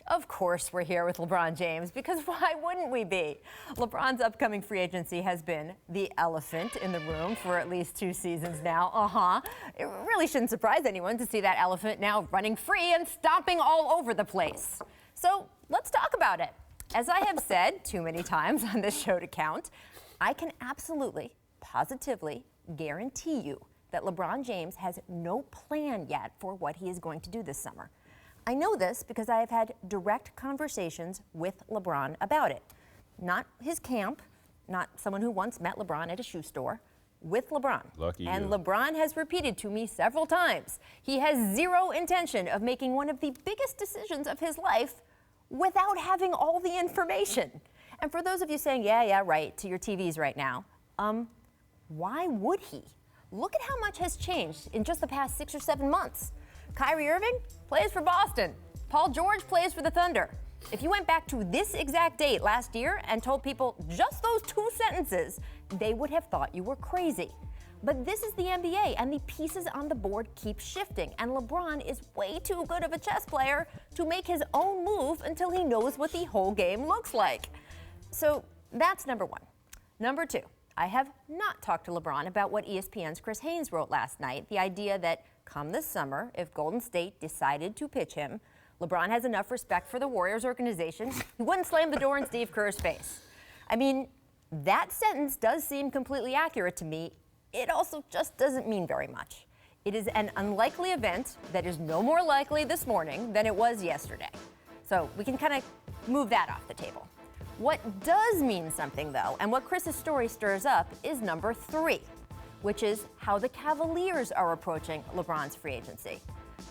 Of course we're here with LeBron James, because why wouldn't we be? LeBron's upcoming free agency has been the elephant in the room for at least 2 seasons now. It really shouldn't surprise anyone to see that elephant now running free and stomping all over the place. So let's talk about it. As I have said too many times on this show to count, I can absolutely, positively guarantee you that LeBron James has no plan yet for what he is going to do this summer. I know this because I have had direct conversations with LeBron about it. Not his camp, not someone who once met LeBron at a shoe store, with LeBron. Lucky and you. LeBron has repeated to me several times he has zero intention of making one of the biggest decisions of his life without having all the information. And for those of you saying, yeah, right, to your TVs right now, why would he? Look at how much has changed in just the past 6 or 7 months. Kyrie Irving plays for Boston. Paul George plays for the Thunder. If you went back to this exact date last year and told people just those 2 sentences, they would have thought you were crazy. But this is the NBA, and the pieces on the board keep shifting, and LeBron is way too good of a chess player to make his own move until he knows what the whole game looks like. So that's number 1. Number 2, I have not talked to LeBron about what ESPN's Chris Haynes wrote last night, the idea that come this summer, if Golden State decided to pitch him, LeBron has enough respect for the Warriors organization, he wouldn't slam the door in Steve Kerr's face. I mean, that sentence does seem completely accurate to me. It also just doesn't mean very much. It is an unlikely event that is no more likely this morning than it was yesterday. So we can kind of move that off the table. What does mean something, though, and what Chris's story stirs up, is number 3. Which is how the Cavaliers are approaching LeBron's free agency.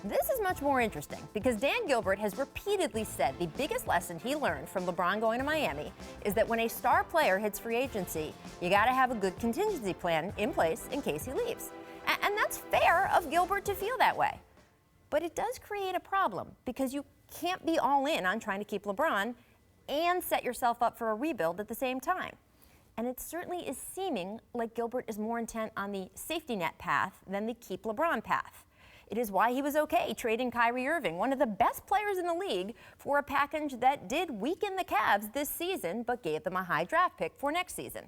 This is much more interesting because Dan Gilbert has repeatedly said the biggest lesson he learned from LeBron going to Miami is that when a star player hits free agency, you got to have a good contingency plan in place in case he leaves. And that's fair of Gilbert to feel that way. But it does create a problem because you can't be all in on trying to keep LeBron and set yourself up for a rebuild at the same time. And it certainly is seeming like Gilbert is more intent on the safety net path than the keep LeBron path. It is why he was okay trading Kyrie Irving, one of the best players in the league, for a package that did weaken the Cavs this season but gave them a high draft pick for next season.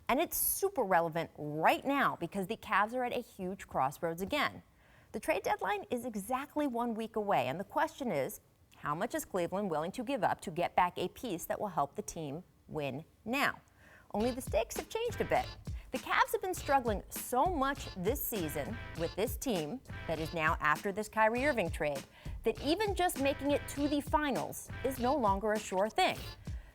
And it's super relevant right now because the Cavs are at a huge crossroads again. The trade deadline is exactly 1 week away, and the question is, how much is Cleveland willing to give up to get back a piece that will help the team win now? Only the stakes have changed a bit. The Cavs have been struggling so much this season with this team that is now after this Kyrie Irving trade that even just making it to the finals is no longer a sure thing.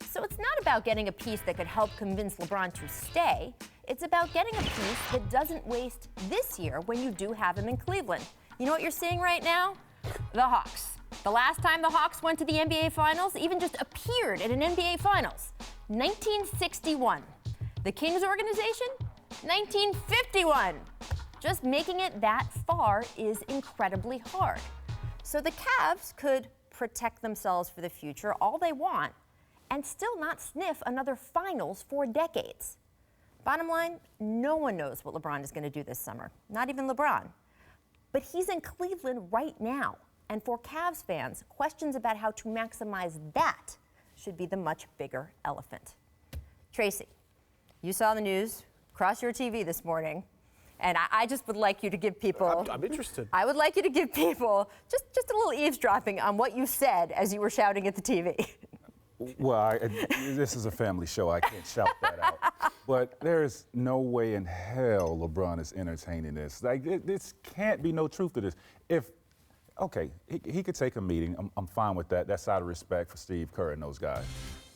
So it's not about getting a piece that could help convince LeBron to stay. It's about getting a piece that doesn't waste this year when you do have him in Cleveland. You know what you're seeing right now? The Hawks. The last time the Hawks went to the NBA Finals, even just appeared at an NBA Finals, 1961. The Kings organization, 1951. Just making it that far is incredibly hard. So the Cavs could protect themselves for the future all they want and still not sniff another finals for decades. Bottom line, no one knows what LeBron is going to do this summer, not even LeBron. But he's in Cleveland right now. And for Cavs fans, questions about how to maximize that should be the much bigger elephant. Tracy, you saw the news across your TV this morning, and I just would like you to give people... I'm interested. I would like you to give people just a little eavesdropping on what you said as you were shouting at the TV. Well, this is a family show. I can't shout that out. But there's no way in hell LeBron is entertaining this. Like, this can't be no truth to this. Okay, he could take a meeting. I'm fine with that. That's out of respect for Steve Kerr and those guys.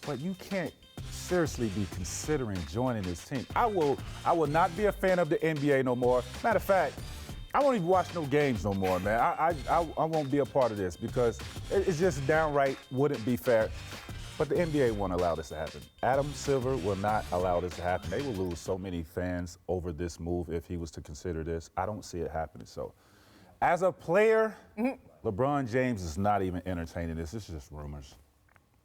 But you can't seriously be considering joining this team. I will not be a fan of the NBA no more. Matter of fact, I won't even watch no games no more, man. I won't be a part of this because it's just downright wouldn't be fair. But the NBA won't allow this to happen. Adam Silver will not allow this to happen. They will lose so many fans over this move if he was to consider this. I don't see it happening. So, as a player, LeBron James is not even entertaining this. It's just rumors.